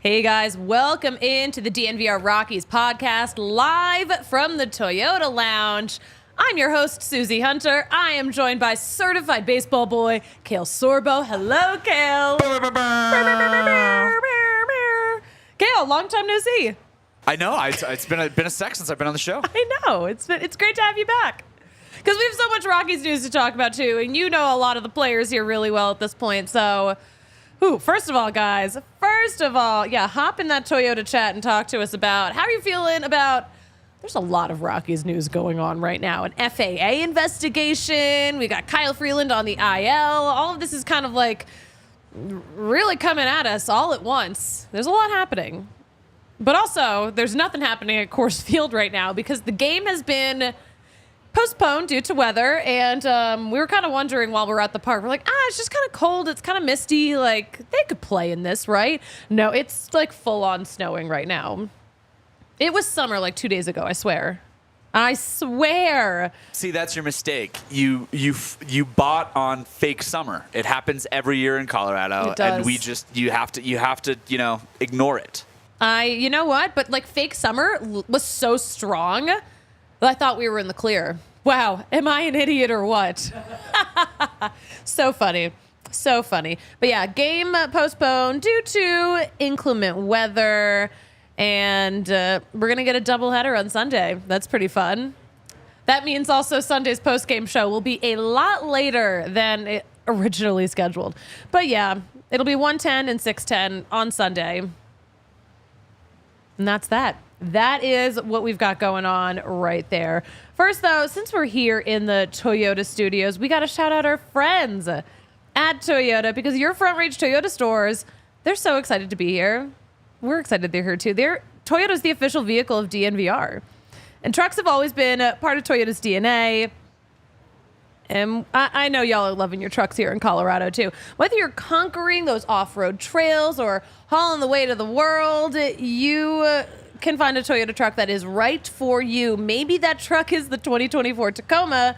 Hey guys, welcome into the DNVR Rockies Podcast, live from the Toyota Lounge. I'm your host, Suzie Hunter. I am joined by certified baseball boy, Cale Sorbo. Hello, Cale. Cale, long time no see. I know. It's been a sec since I've been on the show. I know. It's great to have you back. Because we have so much Rockies news to talk about, too. And you know a lot of the players here really well at this point. So, first of all, guys, hop in that Toyota chat and talk to us about how you're feeling about... There's a lot of Rockies news going on right now. An FAA investigation. We got Kyle Freeland on the IL. All of this is kind of like really coming at us all at once. There's a lot happening. But also, there's nothing happening at Coors Field right now because the game has been postponed due to weather. And we were kind of wondering while we were at the park, we're like, it's just kind of cold. It's kind of misty. Like, they could play in this, right? No, it's like full on snowing right now. It was summer like 2 days ago, I swear. I swear. See, that's your mistake. You bought on fake summer. It happens every year in Colorado. It does. And you have to ignore it. You know what? But like fake summer was so strong that I thought we were in the clear. Wow. Am I an idiot or what? So funny. So funny. But yeah, game postponed due to inclement weather. And we're going to get a doubleheader on Sunday. That's pretty fun. That means also Sunday's postgame show will be a lot later than it originally scheduled. But yeah, it'll be 1:10 and 6:10 on Sunday. And that's that. That is what we've got going on right there. First, though, since we're here in the Toyota studios, we got to shout out our friends at Toyota because your Front Range Toyota stores, they're so excited to be here. We're excited they're here, too. Toyota's the official vehicle of DNVR. And trucks have always been a part of Toyota's DNA. And I know y'all are loving your trucks here in Colorado, too. Whether you're conquering those off-road trails or hauling the way to the world, you can find a Toyota truck that is right for you. Maybe that truck is the 2024 Tacoma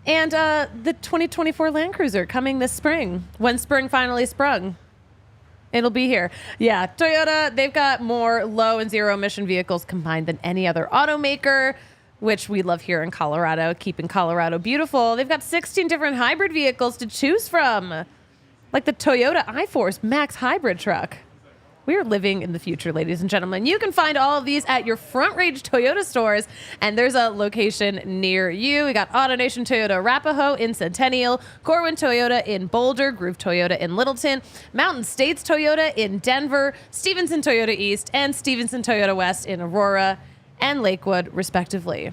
and the 2024 Land Cruiser coming this spring, when spring finally sprung. It'll be here. Yeah, Toyota, they've got more low and zero emission vehicles combined than any other automaker, which we love here in Colorado, keeping Colorado beautiful. They've got 16 different hybrid vehicles to choose from, like the Toyota iForce Max Hybrid truck. We are living in the future, ladies and gentlemen. You can find all of these at your Front Range Toyota stores, and there's a location near you. We got AutoNation Toyota Arapahoe in Centennial, Corwin Toyota in Boulder, Groove Toyota in Littleton, Mountain States Toyota in Denver, Stevenson Toyota East, and Stevenson Toyota West in Aurora and Lakewood, respectively.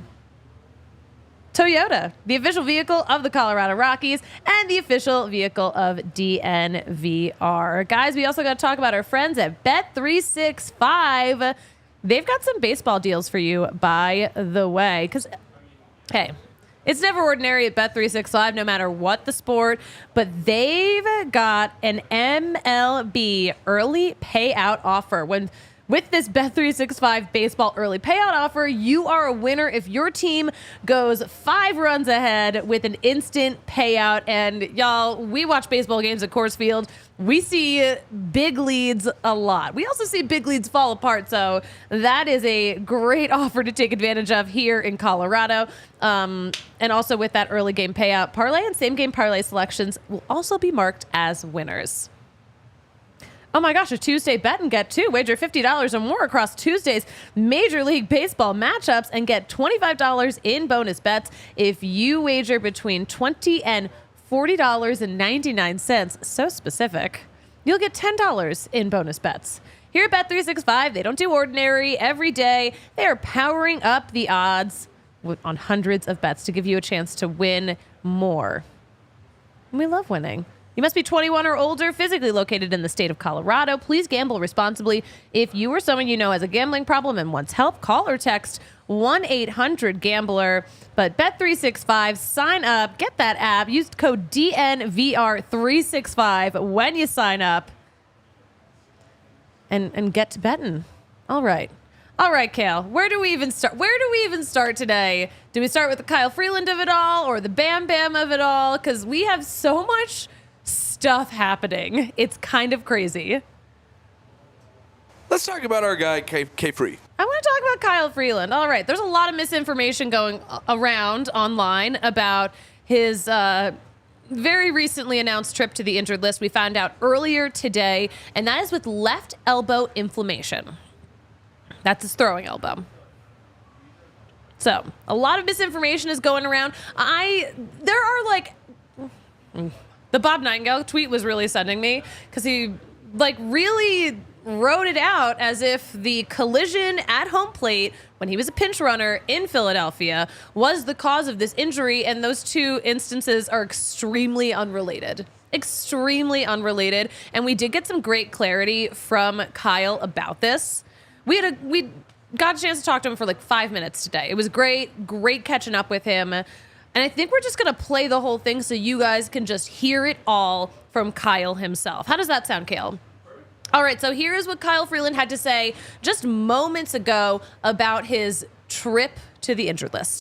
Toyota, the official vehicle of the Colorado Rockies and the official vehicle of DNVR. Guys, we also got to talk about our friends at Bet365. They've got some baseball deals for you, by the way. Because, hey, it's never ordinary at Bet365, no matter what the sport. But they've got an MLB early payout offer. With this Bet365 baseball early payout offer, you are a winner if your team goes 5 runs ahead with an instant payout. And y'all, we watch baseball games at Coors Field. We see big leads a lot. We also see big leads fall apart. So that is a great offer to take advantage of here in Colorado. And also with that early game payout, parlay and same game parlay selections will also be marked as winners. Oh my gosh, a Tuesday bet and get two. Wager $50 or more across Tuesday's Major League Baseball matchups and get $25 in bonus bets if you wager between $20 and $40.99. So specific. You'll get $10 in bonus bets. Here at Bet365, they don't do ordinary every day. They are powering up the odds on hundreds of bets to give you a chance to win more. And we love winning. You must be 21 or older, physically located in the state of Colorado. Please gamble responsibly. If you or someone you know has a gambling problem and wants help, call or text 1-800-GAMBLER. But Bet365, sign up, get that app, use code DNVR365 when you sign up, and get to betting. All right, Kale, where do we even start today? Do we start with the Kyle Freeland of it all or the Bam Bam of it all? Because we have so much stuff happening. It's kind of crazy. Let's talk about our guy, K-Free. I want to talk about Kyle Freeland. All right, there's a lot of misinformation going around online about his very recently announced trip to the injured list. We found out earlier today, and that is with left elbow inflammation. That's his throwing elbow. So a lot of misinformation is going around. There are like, the Bob Nightingale tweet was really sending me because he like really wrote it out as if the collision at home plate when he was a pinch runner in Philadelphia was the cause of this injury. And those two instances are extremely unrelated. And we did get some great clarity from Kyle about this. We got a chance to talk to him for like 5 minutes today. It was great catching up with him. And I think we're just going to play the whole thing so you guys can just hear it all from Kyle himself. How does that sound, Kale? All right, so here's what Kyle Freeland had to say just moments ago about his trip to the injured list.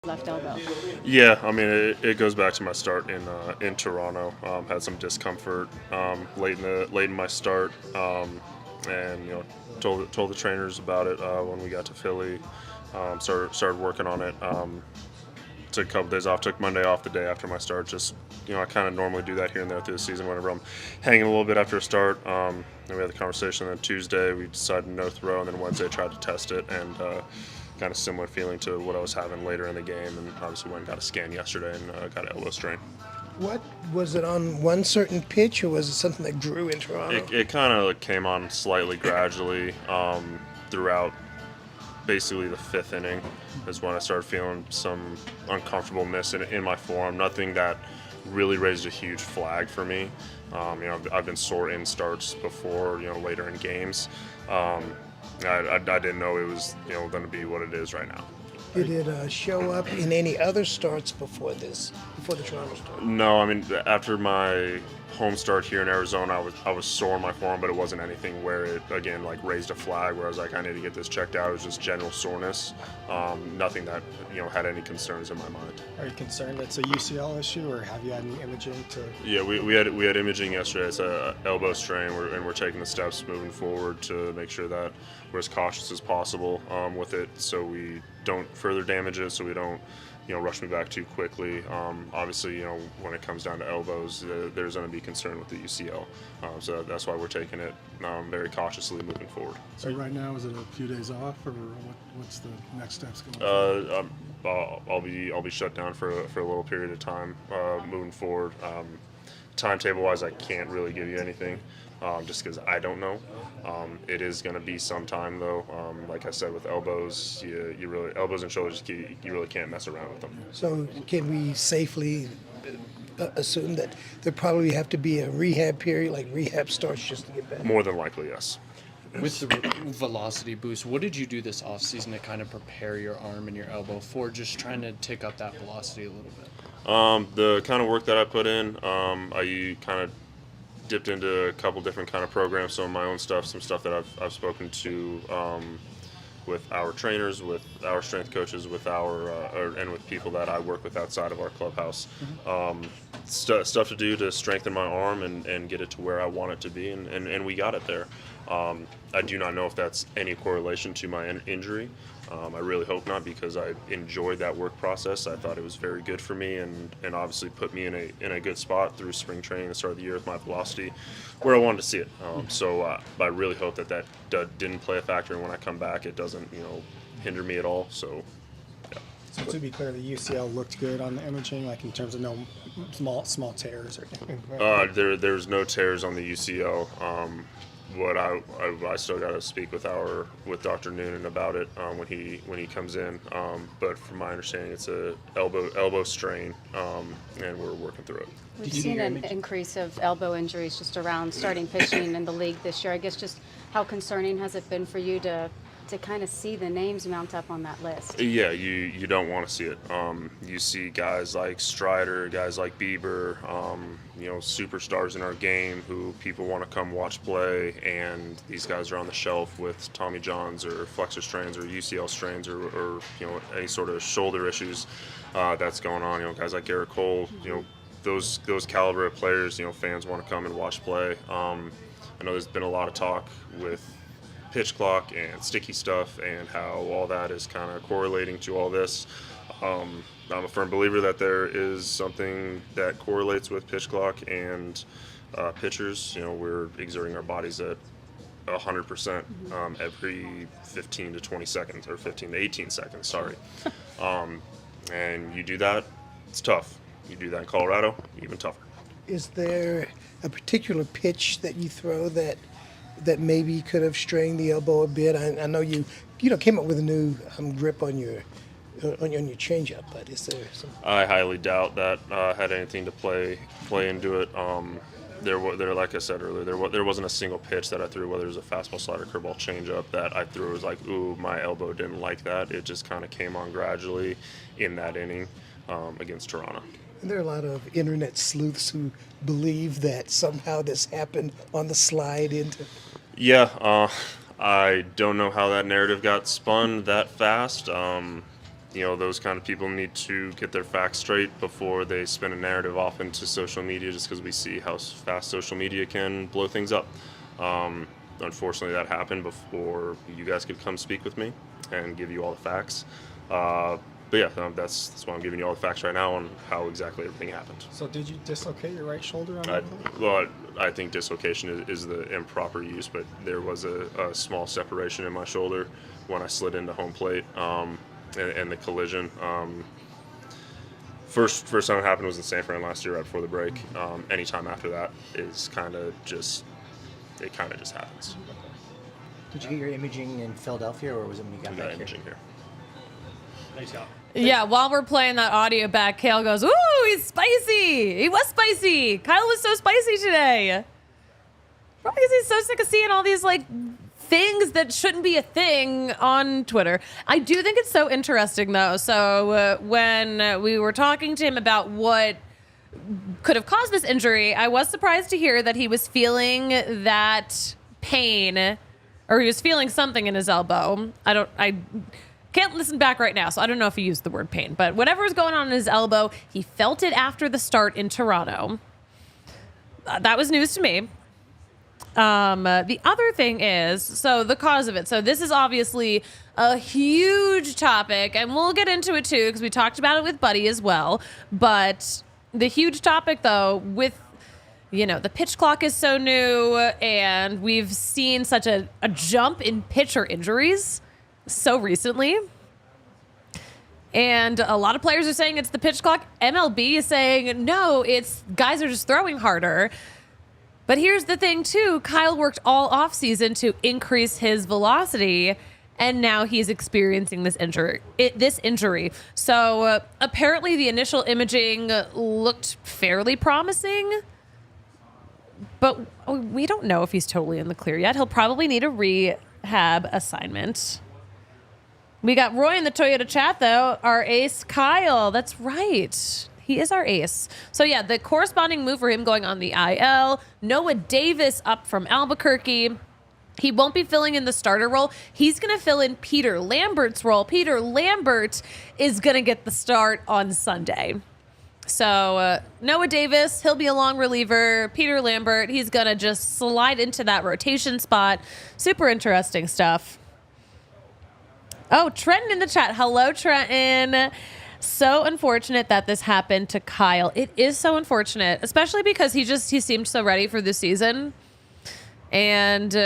Left elbow. Yeah, I mean, it goes back to my start in Toronto. Had some discomfort late in my start, and told the trainers about it when we got to Philly. Started working on it. Took a couple days off. Took Monday off the day after my start. Just I kind of normally do that here and there through the season whenever I'm hanging a little bit after a start. Then we had the conversation. Then Tuesday we decided no throw, and then Wednesday tried to test it, and kind of similar feeling to what I was having later in the game. And obviously went and got a scan yesterday and got an elbow strain. What was it on one certain pitch, or was it something that grew in Toronto? It kind of came on slightly gradually throughout. Basically the fifth inning is when I started feeling some uncomfortableness in my forearm. Nothing that really raised a huge flag for me. I've been sore in starts before, later in games. I didn't know it was, going to be what it is right now. Did it show up in any other starts before the Toronto start? No, I mean, after my home start here in Arizona, I was sore in my forearm, but it wasn't anything where it, again, raised a flag where I was like, I need to get this checked out. It was just general soreness. Nothing that, had any concerns in my mind. Are you concerned it's a UCL issue, or have you had any imaging to? Yeah, we had imaging yesterday. It's an elbow strain, and we're taking the steps moving forward to make sure that we're as cautious as possible with it, so we don't further damage it, so we don't rush me back too quickly. Obviously, when it comes down to elbows, there's going to be concern with the UCL. So that's why we're taking it very cautiously moving forward. So right now, is it a few days off, or what's the next steps going forward? I'll be shut down for a little period of time moving forward. Timetable-wise, I can't really give you anything. Just because I don't know. It is going to be some time, though. Like I said, with elbows, you really elbows and shoulders, you really can't mess around with them. So can we safely assume that there probably have to be a rehab period, like rehab starts just to get better? More than likely, yes. With the velocity boost, what did you do this offseason to kind of prepare your arm and your elbow for just trying to tick up that velocity a little bit? The kind of work that I put in, I kind of dipped into a couple different kind of programs, some of my own stuff, some stuff that I've spoken to with our trainers, with our strength coaches, with and with people that I work with outside of our clubhouse. Stuff to do to strengthen my arm and get it to where I want it to be, and we got it there. I do not know if that's any correlation to my injury. I really hope not, because I enjoyed that work process. I thought it was very good for me, and obviously put me in a good spot through spring training and start of the year with my velocity where I wanted to see it. So I really hope that didn't play a factor, and when I come back, it doesn't hinder me at all. So. Yeah. So to be clear, the UCL looked good on the imaging, like in terms of no small tears or anything. There's no tears on the UCL. what I still got to speak with Dr. Noonan about it when he comes in. But from my understanding, it's a elbow strain, and we're working through it. We've seen an increase of elbow injuries just around starting pitching in the league this year. I guess just how concerning has it been for you to kind of see the names mount up on that list? Yeah, you don't want to see it. You see guys like Strider, guys like Bieber, superstars in our game who people want to come watch play, and these guys are on the shelf with Tommy Johns or flexor strains or UCL strains or any sort of shoulder issues that's going on. Guys like Garrett Cole, those caliber of players, fans want to come and watch play. I know there's been a lot of talk with pitch clock and sticky stuff and how all that is kind of correlating to all this. I'm a firm believer that there is something that correlates with pitch clock and pitchers. We're exerting our bodies at 100% every 15 to 20 seconds, or 15 to 18 seconds, sorry. And you do that, it's tough. You do that in Colorado, even tougher. Is there a particular pitch that you throw that maybe could have strained the elbow a bit? I know you came up with a new grip on your changeup, but is there some? I highly doubt that had anything to play into it. There, like I said earlier, there wasn't a single pitch that I threw, whether it was a fastball, slider, curveball, changeup, that I threw. It was like, ooh, my elbow didn't like that. It just kind of came on gradually in that inning against Toronto. And there are a lot of internet sleuths who believe that somehow this happened on the slide into. Yeah, I don't know how that narrative got spun that fast. Those kind of people need to get their facts straight before they spin a narrative off into social media, just because we see how fast social media can blow things up. Unfortunately, that happened before you guys could come speak with me and give you all the facts. But yeah, that's why I'm giving you all the facts right now on how exactly everything happened. So did you dislocate your right shoulder on that? Well, I think dislocation is the improper use, but there was a small separation in my shoulder when I slid into home plate and the collision. First time it happened was in San Fran last year right before the break. Any time after that is kind of just happens. Did you get your imaging in Philadelphia, or was it when you got back here? Imaging here. Nice job. Yeah, while we're playing that audio back, Kale goes, "Ooh, he's spicy. He was spicy. Kyle was so spicy today." Probably because he's so sick of seeing all these things that shouldn't be a thing on Twitter. I do think it's so interesting, though. So when we were talking to him about what could have caused this injury, I was surprised to hear that he was feeling that pain, or he was feeling something in his elbow. I can't listen back right now, so I don't know if he used the word pain, but whatever was going on in his elbow, he felt it after the start in Toronto. That was news to me. The other thing is, so the cause of it. So this is obviously a huge topic, and we'll get into it too, because we talked about it with Buddy as well. But the huge topic, though, with the pitch clock is so new, and we've seen such a jump in pitcher injuries so recently. And a lot of players are saying it's the pitch clock. MLB is saying, no, it's guys are just throwing harder. But here's the thing, too. Kyle worked all offseason to increase his velocity, and now he's experiencing this injury. So apparently the initial imaging looked fairly promising, but we don't know if he's totally in the clear yet. He'll probably need a rehab assignment. We got Roy in the Toyota chat, though. Our ace, Kyle. That's right. He is our ace. So, yeah, the corresponding move for him going on the IL. Noah Davis up from Albuquerque. He won't be filling in the starter role. He's going to fill in Peter Lambert's role. Peter Lambert is going to get the start on Sunday. So, Noah Davis, he'll be a long reliever. Peter Lambert, he's going to just slide into that rotation spot. Super interesting stuff. Oh, Trenton in the chat. Hello, Trenton. So unfortunate that this happened to Kyle. It is so unfortunate, especially because he seemed so ready for the season. And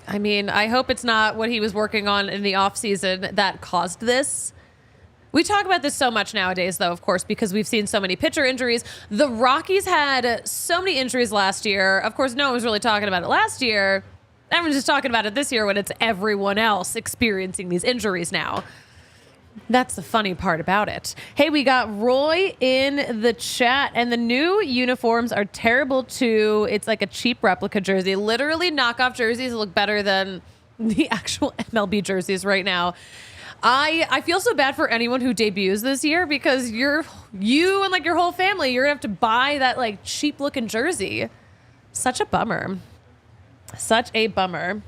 I hope it's not what he was working on in the offseason that caused this. We talk about this so much nowadays, though, of course, because we've seen so many pitcher injuries. The Rockies had so many injuries last year. Of course, no one was really talking about it last year. Everyone's just talking about it this year when it's everyone else experiencing these injuries now. That's the funny part about it. Hey, we got Roy in the chat, and the new uniforms are terrible, too. It's like a cheap replica jersey. Literally, knockoff jerseys look better than the actual MLB jerseys right now. I feel so bad for anyone who debuts this year because you and like your whole family, you're gonna have to buy that like cheap looking jersey. Such a bummer. Such a bummer.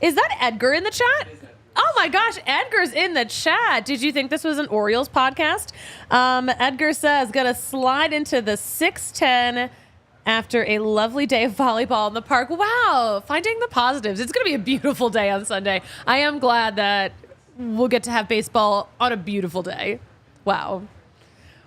Is that Edgar in the chat? Oh my gosh, Edgar's in the chat. Did you think this was an Orioles podcast? Edgar says, gonna slide into the 610 after a lovely day of volleyball in the park. Wow, finding the positives. It's going to be a beautiful day on Sunday. I am glad that we'll get to have baseball on a beautiful day. Wow.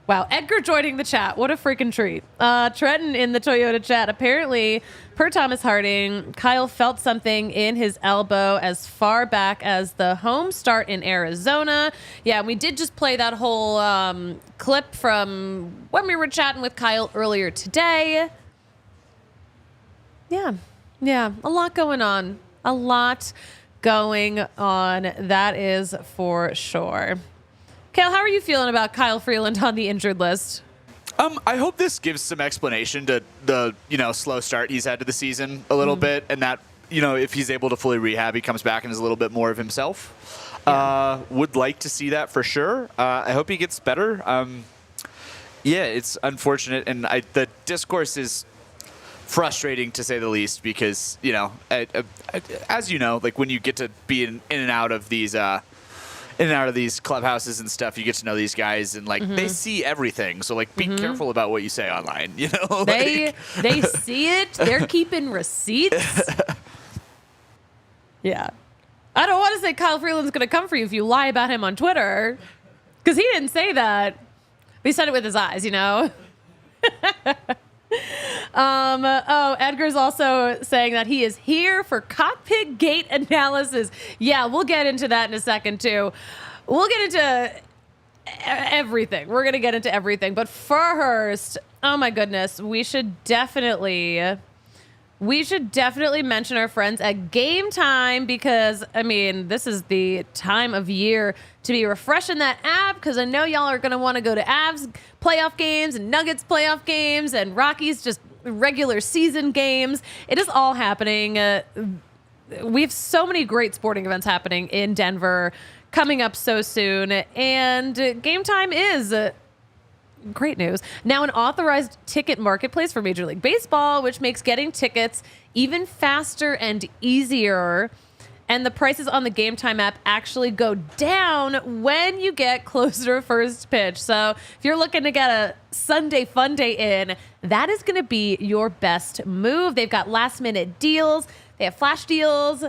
Wow, Edgar joining the chat. What a freaking treat. Trenton in the Toyota chat. Apparently, per Thomas Harding, Kyle felt something in his elbow as far back as the home start in Arizona. Yeah, we did just play that whole clip from when we were chatting with Kyle earlier today. Yeah, a lot going on. A lot going on. That is for sure. Kale, how are you feeling about Kyle Freeland on the injured list? I hope this gives some explanation to the, slow start he's had to the season a little bit, and that, if he's able to fully rehab, he comes back and is a little bit more of himself. Yeah. Would like to see that for sure. I hope he gets better. It's unfortunate, and the discourse is frustrating to say the least because, as you know, like when you get to be in and out of these clubhouses and stuff, you get to know these guys and they see everything. So be careful about what you say online, They see it. They're keeping receipts. Yeah. I don't want to say Kyle Freeland's going to come for you if you lie about him on Twitter because he didn't say that. He said it with his eyes, Edgar's also saying that he is here for Cockpitgate analysis. Yeah, we'll get into that in a second, too. We'll get into everything. We're going to get into everything. But first, oh my goodness, we should definitely mention our friends at Game Time because, this is the time of year to be refreshing that app because I know y'all are going to want to go to Avs playoff games and Nuggets playoff games and Rockies just regular season games. It is all happening. We have so many great sporting events happening in Denver coming up so soon, and Game Time is great news. Now an authorized ticket marketplace for Major League Baseball, which makes getting tickets even faster and easier. And the prices on the Game Time app actually go down when you get closer to first pitch. So if you're looking to get a Sunday fun day in, that is going to be your best move. They've got last minute deals. They have flash deals,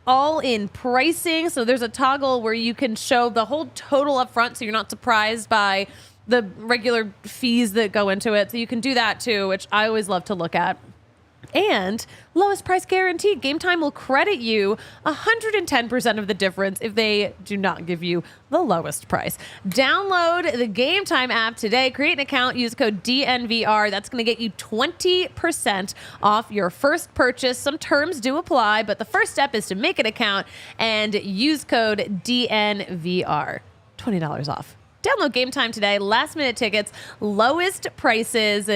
all in pricing. So there's a toggle where you can show the whole total up front so you're not surprised by the regular fees that go into it. So you can do that too, which I always love to look at. And lowest price guaranteed. Game Time will credit you 110% of the difference if they do not give you the lowest price. Download the Game Time app today. Create an account. Use code DNVR. That's going to get you 20% off your first purchase. Some terms do apply, but the first step is to make an account and use code DNVR. $20 off. Download Game Time today. Last minute tickets, lowest prices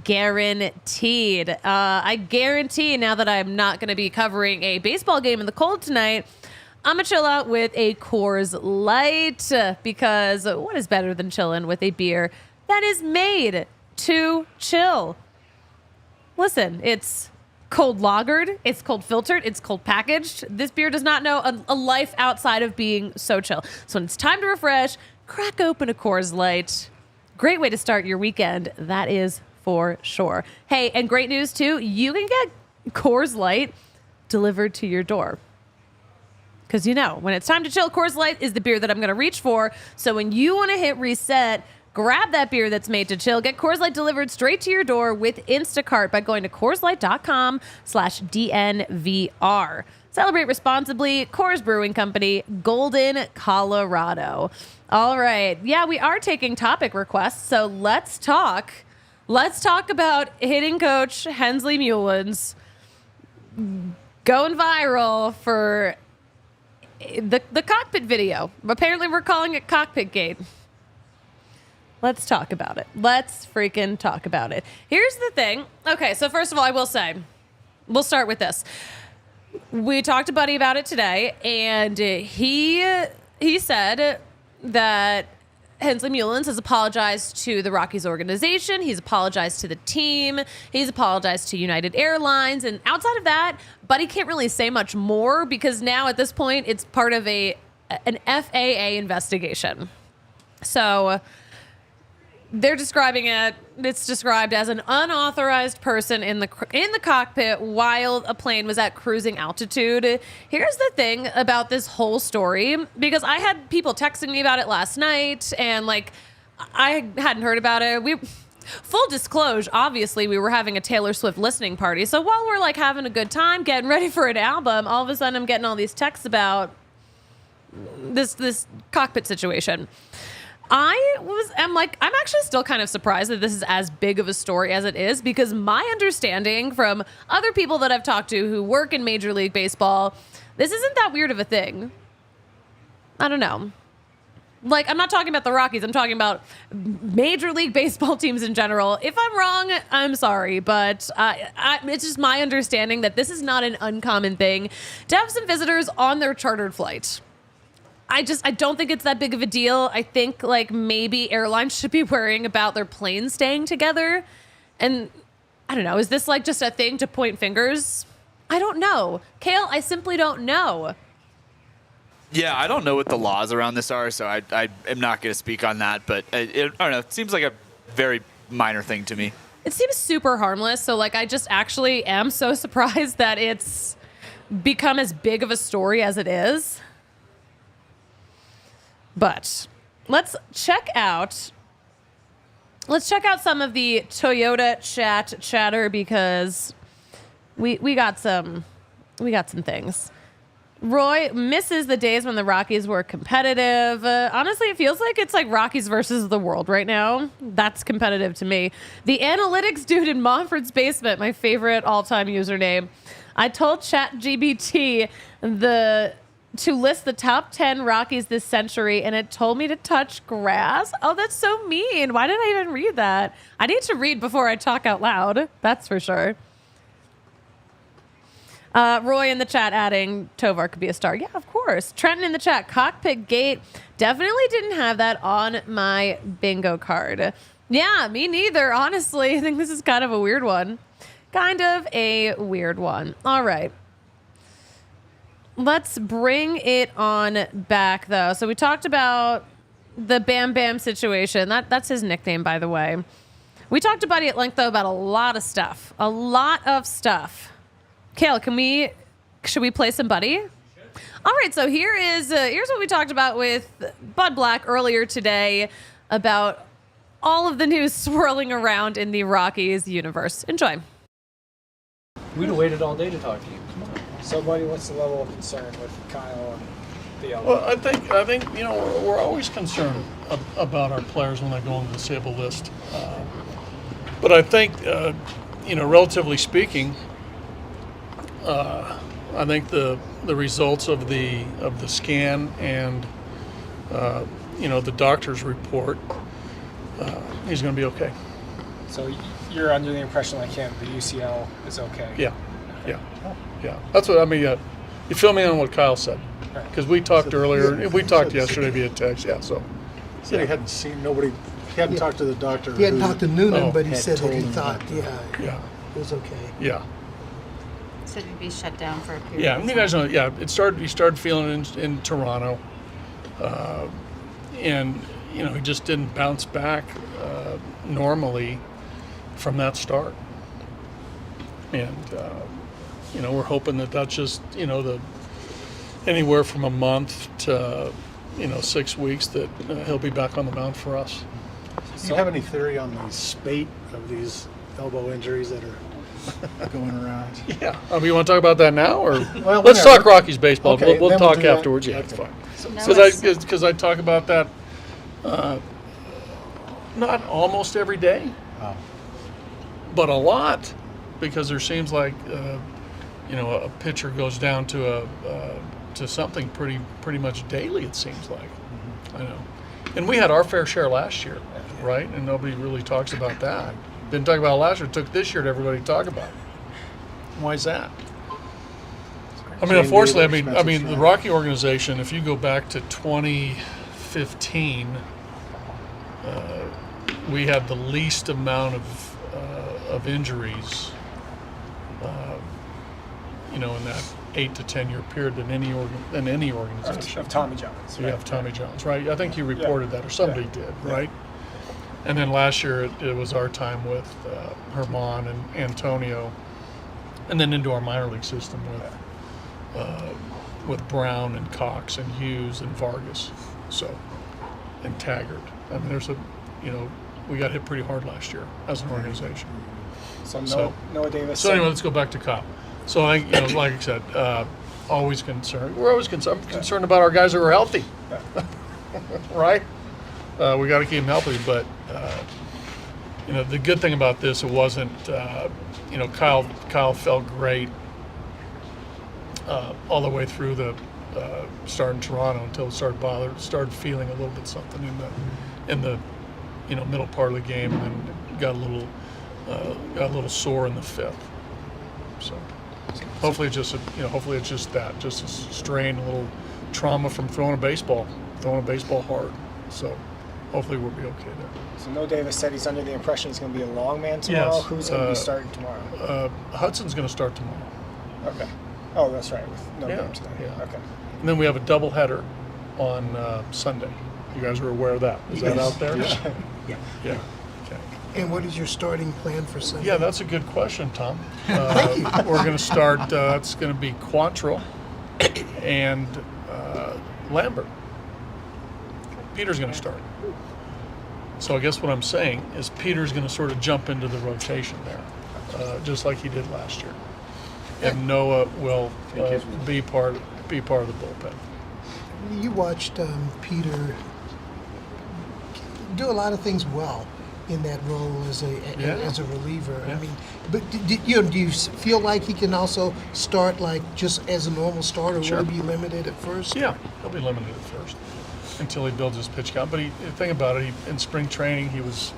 guaranteed. I guarantee now that I'm not going to be covering a baseball game in the cold tonight, I'm going to chill out with a Coors Light because what is better than chilling with a beer that is made to chill? Listen, it's cold lagered, it's cold filtered, it's cold packaged. This beer does not know a life outside of being so chill. So when it's time to refresh, crack open a Coors Light. Great way to start your weekend, that is for sure. Hey, and great news too, you can get Coors Light delivered to your door. Because when it's time to chill, Coors Light is the beer that I'm going to reach for. So when you want to hit reset, grab that beer that's made to chill. Get Coors Light delivered straight to your door with Instacart by going to CoorsLight.com/DNVR. Celebrate responsibly. Coors Brewing Company, Golden, Colorado. All right. Yeah, we are taking topic requests, so let's talk. Let's talk about hitting coach Hensley Mullins going viral for the cockpit video. Apparently, we're calling it Cockpitgate. Let's talk about it. Let's freaking talk about it. Here's the thing. Okay, so first of all, I will say, we'll start with this. We talked to Buddy about it today, and he said that Hensley Mullins has apologized to the Rockies organization. He's apologized to the team. He's apologized to United Airlines. And outside of that, Buddy can't really say much more because now at this point, it's part of an FAA investigation. So they're describing it. It's described as an unauthorized person in the cockpit while a plane was at cruising altitude. Here's the thing about this whole story, because I had people texting me about it last night, and I hadn't heard about it. Full disclosure, obviously, we were having a Taylor Swift listening party. So while we're having a good time, getting ready for an album, all of a sudden I'm getting all these texts about this cockpit situation. I'm actually still kind of surprised that this is as big of a story as it is, because my understanding from other people that I've talked to who work in Major League Baseball, this isn't that weird of a thing. I don't know. I'm not talking about the Rockies. I'm talking about Major League Baseball teams in general. If I'm wrong, I'm sorry, but it's just my understanding that this is not an uncommon thing to have some visitors on their chartered flight. I don't think it's that big of a deal. I think maybe airlines should be worrying about their planes staying together. And I don't know, is this just a thing to point fingers? I don't know. Kale, I simply don't know. Yeah, I don't know what the laws around this are, so I am not going to speak on that. But I don't know. It seems like a very minor thing to me. It seems super harmless. So I just actually am so surprised that it's become as big of a story as it is. But let's check out some of the Toyota chatter, because we got some things. Roy misses the days when the Rockies were competitive. Honestly, it feels like it's Rockies versus the world right now. That's competitive to me. The analytics dude in Montford's basement, my favorite all-time username. I told ChatGPT to list the top 10 Rockies this century, and it told me to touch grass. Oh, that's so mean. Why did I even read that? I need to read before I talk out loud. That's for sure. Roy in the chat adding, Tovar could be a star. Yeah, of course. Trenton in the chat, Cockpitgate. Definitely didn't have that on my bingo card. Yeah, me neither, honestly. I think this is kind of a weird one. All right. Let's bring it on back, though. So we talked about the Bam Bam situation. That's his nickname, by the way. We talked to Buddy at length, though, about a lot of stuff. Kale, should we play some Buddy? All right, so here's what we talked about with Bud Black earlier today about all of the news swirling around in the Rockies universe. Enjoy. We'd have waited all day to talk to you. Come on. So, buddy, what's the level of concern with Kyle and the other? Well, I think we're always concerned about our players when they go on the disabled list. But I think relatively speaking, I think the results of the scan and the doctor's report, he's going to be okay. So you're under the impression like him, the UCL is okay? Yeah. That's what I mean. You fill me in on what Kyle said, because we talked earlier. We talked yesterday via text. Yeah. So he said he hadn't seen nobody. He hadn't talked to the doctor. He hadn't talked to Noonan, but he said that he thought, it was okay. Yeah. Said he'd be shut down for a period. Yeah, you guys know. Yeah, he started feeling it in Toronto, and he just didn't bounce back normally from that start. And we're hoping that that's just anywhere from a month to 6 weeks that he'll be back on the mound for us. Do you have any theory on the spate of these elbow injuries that are going around. Yeah. You want to talk about that now, or Well, let's whenever. talk Rockies baseball? Okay, We'll then talk do that. afterwards. Yeah, it's Okay. fine. Because I talk about that not almost every day, but a lot, because there seems like a pitcher goes down to something pretty much daily. It seems like. I know, and we had our fair share last year, right? And nobody really talks about that. Didn't talk about it last year. It took this year to everybody to talk about it. Why is that? I mean, unfortunately, the Rocky organization, if you go back to 2015, we had the least amount of injuries, in that 8 to 10 year period than any organization. Of Tommy John's. You have Tommy John's, right? I think you reported that, or somebody did, right? And then last year it was our time with Herman and Antonio, and then into our minor league system with Brown and Cox and Hughes and Vargas, and Taggart. I mean, we got hit pretty hard last year as an organization. So Noah Davis. So anyway, let's go back to Cobb. So I, like I said, always concerned. We're always concerned. I'm concerned about our guys who are healthy, right? We got to keep them healthy. But the good thing about this, it wasn't. Kyle felt great all the way through the start in Toronto until it started feeling a little bit something in the middle part of the game, and then got a little sore in the fifth. So hopefully it's just that, just a strain, a little trauma from throwing a baseball hard. So hopefully we'll be okay there. So Noah Davis said he's under the impression he's going to be a long man tomorrow. Yes. Who's going to be starting tomorrow? Hudson's going to start tomorrow. Okay. Oh, that's right. With no Yeah, game today. yeah. Okay. And then we have a doubleheader on Sunday. You guys are aware of that? Is that out there? Yeah. Yeah. Okay. And what is your starting plan for Sunday? Yeah, that's a good question, Tom. We're going to start. It's going to be Quantrill and Lambert. Peter's going to start. So I guess what I'm saying is Peter's going to sort of jump into the rotation there, just like he did last year, and Noah will be part of the bullpen. You watched Peter do a lot of things well in that role as a reliever. Yeah. I mean, but do you feel like he can also start like just as a normal starter? Sure. Will he be limited at first? Yeah, he'll be limited at first until he builds his pitch count. But think about it. In spring training, he was.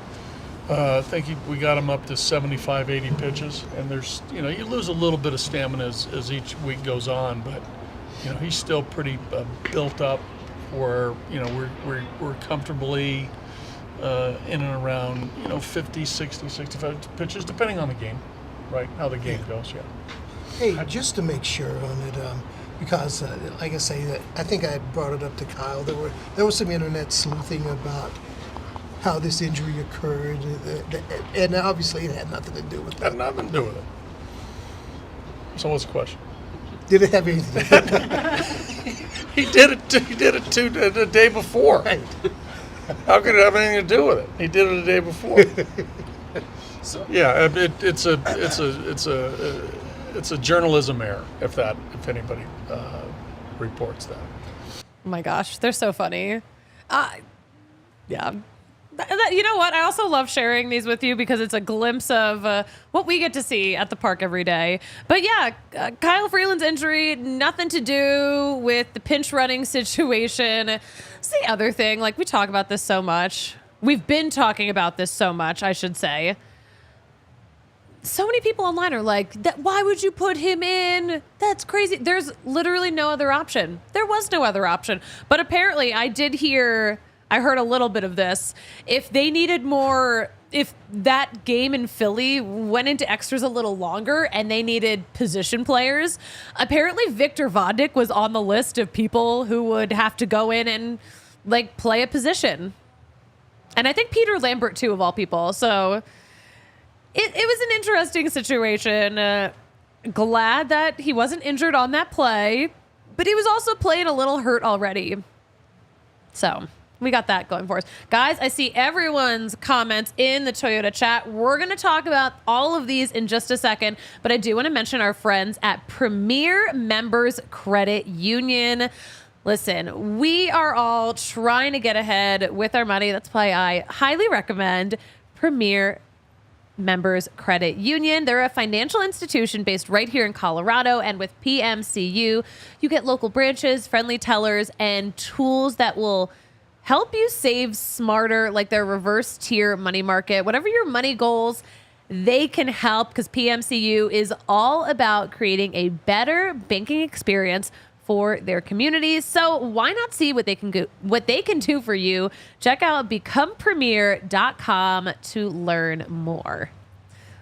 I think we got him up to 75, 80 pitches, and there's you lose a little bit of stamina as each week goes on, but he's still pretty built up. Where we're comfortably in and around 50, 60, 65 pitches, depending on the game, right? How the game goes. Yeah. Hey, just to make sure on it, because like I say, I think I brought it up to Kyle. There was some internet sleuthing about how this injury occurred, and obviously it had nothing to do with that. Had nothing to do with it. So what's the question? Did it have anything to do with that? He did it the day before. Right. How could it have anything to do with it? He did it the day before. Yeah, it's a journalism error if anybody reports that. Oh my gosh, they're so funny. Yeah. You know what? I also love sharing these with you because it's a glimpse of what we get to see at the park every day. But yeah, Kyle Freeland's injury, nothing to do with the pinch running situation. It's the other thing. Like, we talk about this so much. We've been talking about this so much, I should say. So many people online are like, why would you put him in? That's crazy. There's literally no other option. There was no other option. But apparently I heard a little bit of this. If they needed more, if that game in Philly went into extras a little longer and they needed position players, apparently Victor Vodnik was on the list of people who would have to go in and like play a position. And I think Peter Lambert too, of all people. So it was an interesting situation. Glad that he wasn't injured on that play, but he was also playing a little hurt already. So We got that going for us. Guys, I see everyone's comments in the Toyota chat. We're going to talk about all of these in just a second, but I do want to mention our friends at Premier Members Credit Union. Listen, we are all trying to get ahead with our money. That's why I highly recommend Premier Members Credit Union. They're a financial institution based right here in Colorado, and with PMCU, you get local branches, friendly tellers, and tools that will help you save smarter, like their reverse tier money market. Whatever your money goals, they can help, because PMCU is all about creating a better banking experience for their communities. So why not see what they can do for you? Check out becomepremier.com to learn more.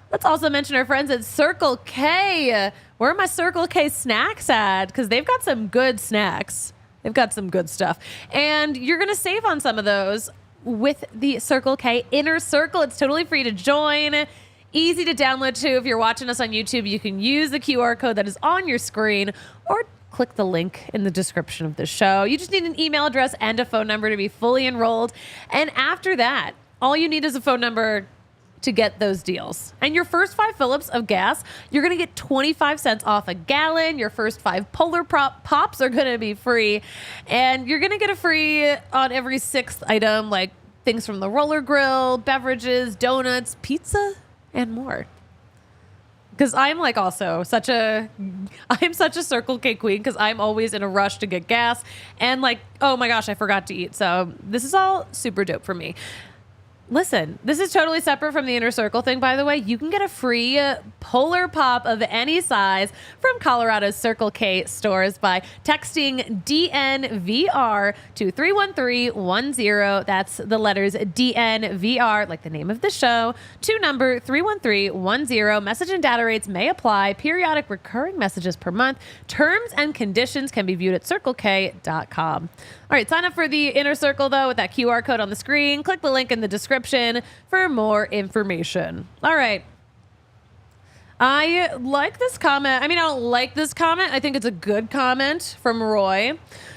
Let's also mention our friends at Circle K. Where are my Circle K snacks at? Because they've got some good snacks. They've got some good stuff. And you're going to save on some of those with the Circle K Inner Circle. It's totally free to join. Easy to download too. If you're watching us on YouTube, you can use the QR code that is on your screen, or click the link in the description of the show. You just need an email address and a phone number to be fully enrolled. And after that, all you need is a phone number to get those deals. And your first 5 fill-ups of gas, you're going to get 25 cents off a gallon. Your first 5 Polar Pops are going to be free. And you're going to get a free on every 6th item, like things from the roller grill, beverages, donuts, pizza, and more. Because I'm like also I'm such a Circle K queen, because I'm always in a rush to get gas and like, oh my gosh, I forgot to eat. So this is all super dope for me. Listen, this is totally separate from the Inner Circle thing, by the way. You can get a free Polar Pop of any size from Colorado's Circle K stores by texting DNVR to 31310. That's the letters DNVR, like the name of the show, to number 31310. Message and data rates may apply. Periodic recurring messages per month. Terms and conditions can be viewed at circlek.com. All right, sign up for the Inner Circle, though, with that QR code on the screen. Click the link in the description for more information. All right. I like this comment. I mean, I don't like this comment. I think it's a good comment from Roy.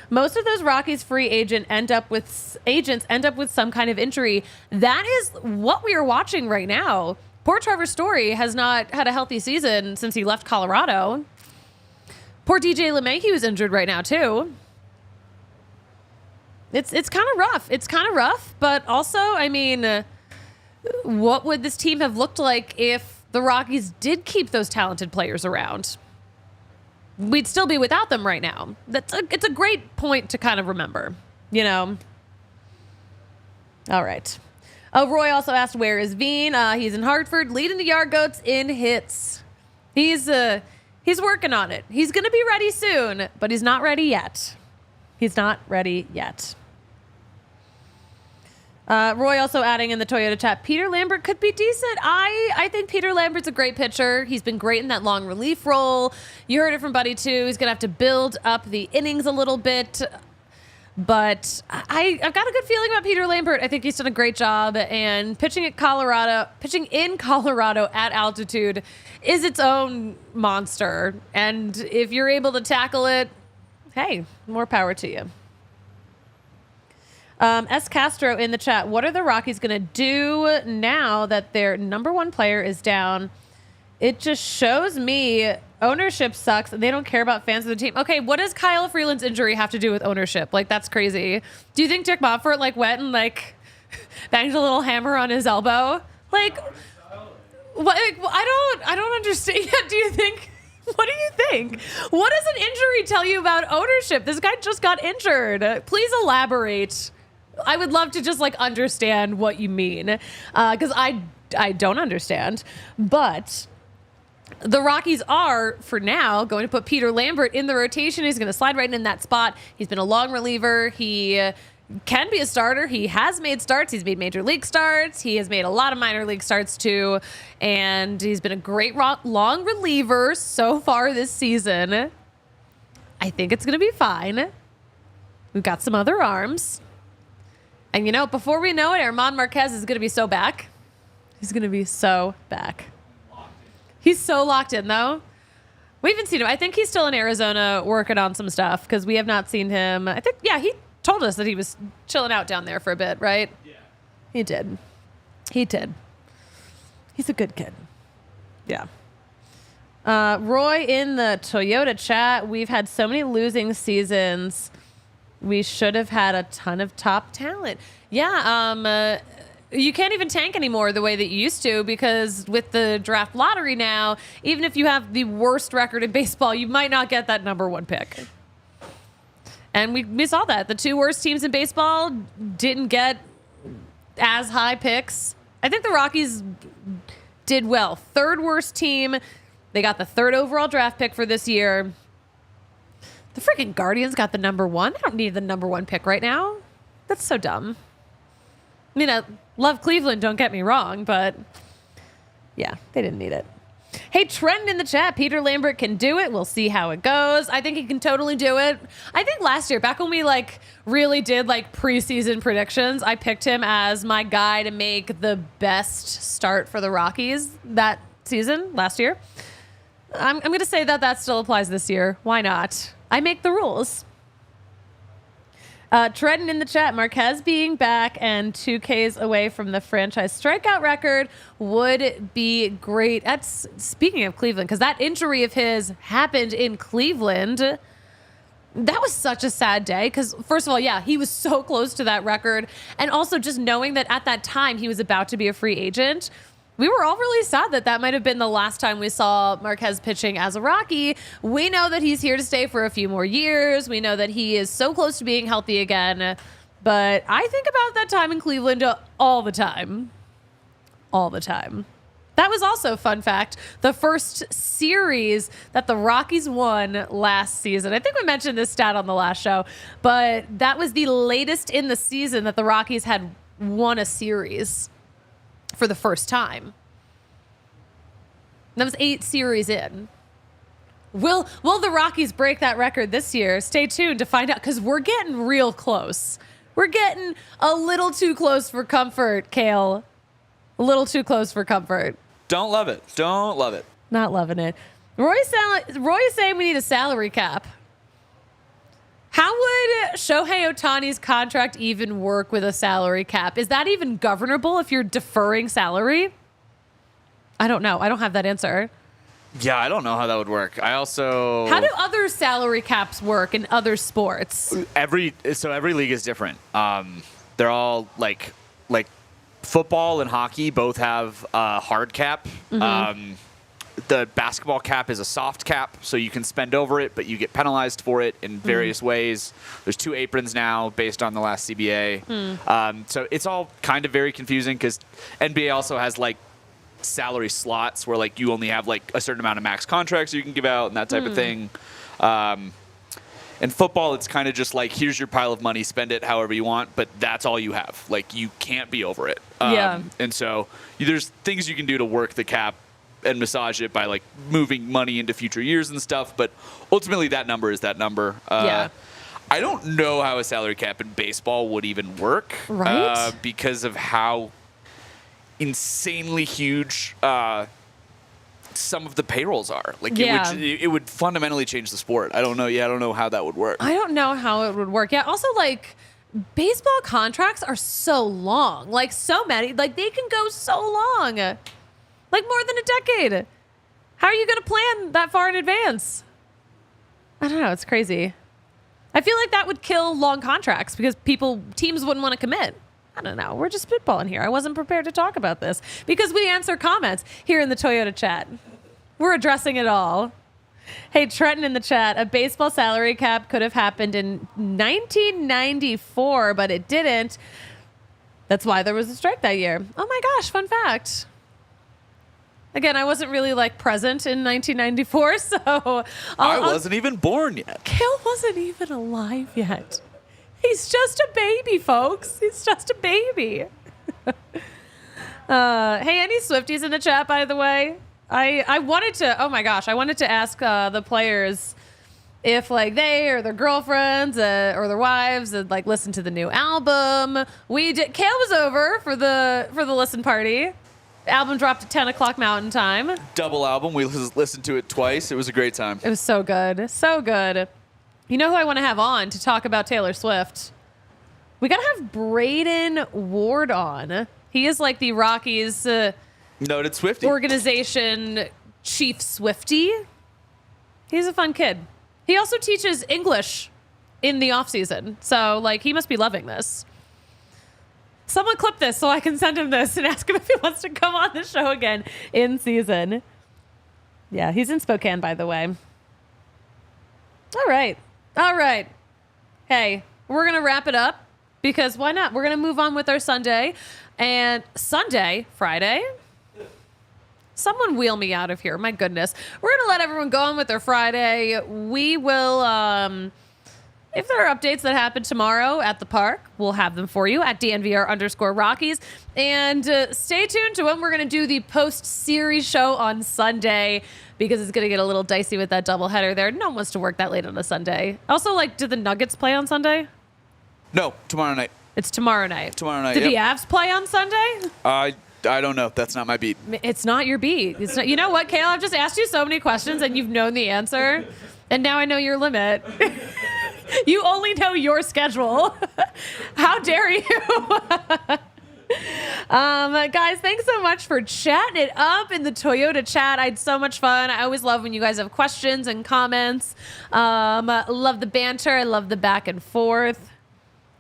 Most of those Rockies free agents end up with some kind of injury. That is what we are watching right now. Poor Trevor Story has not had a healthy season since he left Colorado. Poor DJ LeMahieu is injured right now, too. It's kind of rough. It's kind of rough, but also, I mean, what would this team have looked like if the Rockies did keep those talented players around? We'd still be without them right now. It's a great point to kind of remember, you know? All right. Roy also asked, where is Veen? He's in Hartford, leading the Yard Goats in hits. He's working on it. He's going to be ready soon, but he's not ready yet. He's not ready yet. Roy also adding in the Toyota chat, Peter Lambert could be decent. I think Peter Lambert's a great pitcher. He's been great in that long relief role. You heard it from Buddy, too. He's going to have to build up the innings a little bit. But I've got a good feeling about Peter Lambert. I think he's done a great job. And pitching in Colorado at altitude is its own monster. And if you're able to tackle it, hey, more power to you. S. Castro in the chat, what are the Rockies going to do now that their number 1 player is down? It just shows me ownership sucks and they don't care about fans of the team. Okay, what does Kyle Freeland's injury have to do with ownership? Like, that's crazy. Do you think Dick Monfort went and banged a little hammer on his elbow? What? I don't understand. Do you think? What do you think? What does an injury tell you about ownership? This guy just got injured. Please elaborate. I would love to just understand what you mean, because I don't understand. But the Rockies are, for now, going to put Peter Lambert in the rotation. He's going to slide right in that spot. He's been a long reliever. He can be a starter. He has made starts. He's made major league starts. He has made a lot of minor league starts too. And he's been a great long reliever so far this season. I think it's going to be fine. We've got some other arms. And before we know it, Herman Marquez is going to be so back. He's going to be so back. He's so locked in, though. We haven't seen him. I think he's still in Arizona working on some stuff because we have not seen him. I think, yeah, he told us that he was chilling out down there for a bit, right? Yeah. He did. He's a good kid. Yeah. Roy in the Toyota chat, we've had so many losing seasons. We should have had a ton of top talent. Yeah, you can't even tank anymore the way that you used to, because with the draft lottery now, even if you have the worst record in baseball, you might not get that number 1 pick. And we saw that. The 2 worst teams in baseball didn't get as high picks. I think the Rockies did well. 3rd worst team. They got the 3rd overall draft pick for this year. The freaking Guardians got the number 1. They don't need the number 1 pick right now. That's so dumb. I mean, I love Cleveland, don't get me wrong, but yeah, they didn't need it. Hey, Trent in the chat, Peter Lambert can do it. We'll see how it goes. I think he can totally do it. I think last year, back when we really did preseason predictions, I picked him as my guy to make the best start for the Rockies that season last year. I'm going to say that still applies this year. Why not? I make the rules. Trenton in the chat, Marquez being back and 2 Ks away from the franchise strikeout record would be great. That's speaking of Cleveland, because that injury of his happened in Cleveland. That was such a sad day because, first of all, yeah, he was so close to that record. And also just knowing that at that time he was about to be a free agent, we were all really sad that might have been the last time we saw Marquez pitching as a Rocky. We know that he's here to stay for a few more years. We know that he is so close to being healthy again. But I think about that time in Cleveland all the time. All the time. That was also, fun fact, the first series that the Rockies won last season. I think we mentioned this stat on the last show, but that was the latest in the season that the Rockies had won a series for the first time. That was 8 series in. Will the Rockies break that record this year? Stay tuned to find out, because we're getting real close. We're getting a little too close for comfort, Kale. A little too close for comfort. Don't love it. Don't love it. Not loving it. Roy's saying we need a salary cap. How would Shohei Ohtani's contract even work with a salary cap? Is that even governable if you're deferring salary? I don't know. I don't have that answer. Yeah, I don't know how that would work. How do other salary caps work in other sports? Every league is different. They're all like football and hockey both have a hard cap. Mm-hmm. The basketball cap is a soft cap, so you can spend over it, but you get penalized for it in various ways. There's 2 aprons now based on the last CBA. So it's all kind of very confusing because NBA also has salary slots where you only have a certain amount of max contracts you can give out and that type of thing. In football, it's kind of just here's your pile of money, spend it however you want, but that's all you have. You can't be over it. And so there's things you can do to work the cap and massage it by moving money into future years and stuff, but ultimately that number is that number. I don't know how a salary cap in baseball would even work, right? Because of how insanely huge some of the payrolls are. It would fundamentally change the sport. I don't know. Yeah, I don't know how that would work. I don't know how it would work. Yeah. Also, baseball contracts are so long. So many. They can go so long. More than a decade. How are you going to plan that far in advance? I don't know. It's crazy. I feel like that would kill long contracts because teams wouldn't want to commit. I don't know. We're just spitballing here. I wasn't prepared to talk about this because we answer comments here in the Toyota chat. We're addressing it all. Hey, Trenton in the chat. A baseball salary cap could have happened in 1994, but it didn't. That's why there was a strike that year. Oh my gosh, fun fact. Again, I wasn't really present in 1994, so I wasn't even born yet. Kale wasn't even alive yet. He's just a baby, folks. He's just a baby. Hey, any Swifties in the chat, by the way? I wanted to, oh my gosh, I wanted to ask the players if they or their girlfriends or their wives had listened to the new album. We did. Kale was over for the listen party. Album dropped at 10 o'clock Mountain Time. Double album. We listened to it twice. It was a great time. It was so good. So good. You know who I want to have on to talk about Taylor Swift? We got to have Braden Ward on. He is like the Rockies Noted Swiftie. organization chief Swiftie. He's a fun kid. He also teaches English in the off season. So like he must be loving this. Someone clip this so I can send him this and ask him if he wants to come on the show again in season. Yeah, he's in Spokane, by the way. All right. Hey, we're going to wrap it up because why not? We're going to move on with our Sunday. And Friday. Someone wheel me out of here. My goodness. We're going to let everyone go on with their Friday. We will... if there are updates that happen tomorrow at the park, we'll have them for you at DNVR_Rockies. And stay tuned to when we're going to do the post-series show on Sunday because it's going to get a little dicey with that doubleheader there. No one wants to work that late on a Sunday. Also, like, did the Nuggets play on Sunday? No, tomorrow night. It's tomorrow night. Did the Avs play on Sunday? I don't know. That's not my beat. It's not your beat. It's not. You know what, Kale? I've just asked you so many questions and you've known the answer. And now I know your limit. You only know your schedule. How dare you? Guys, thanks so much for chatting it up in the Toyota chat. I had so much fun. I always love when you guys have questions and comments. Love the banter. I love the back and forth.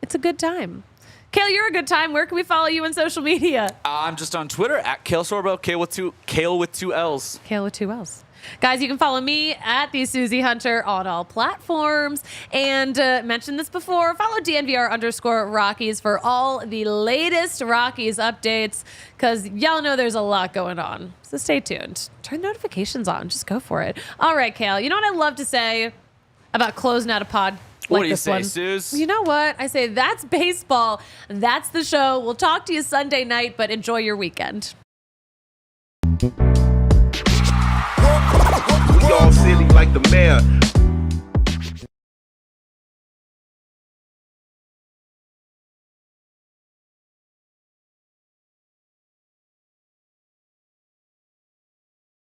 It's a good time. Kale, you're a good time. Where can we follow you on social media? I'm just on Twitter at Kale Sorbo, Kale with two L's. Kale with 2 L's. Guys, you can follow me at the Suzie Hunter on all platforms. And mentioned this before, follow DNVR_Rockies for all the latest Rockies updates because y'all know there's a lot going on. So stay tuned. Turn notifications on. Just go for it. All right, Kale. You know what I love to say about closing out a pod like what do you this say, one? Suze? You know what? I say that's baseball. That's the show. We'll talk to you Sunday night, but enjoy your weekend. We all silly like the mayor.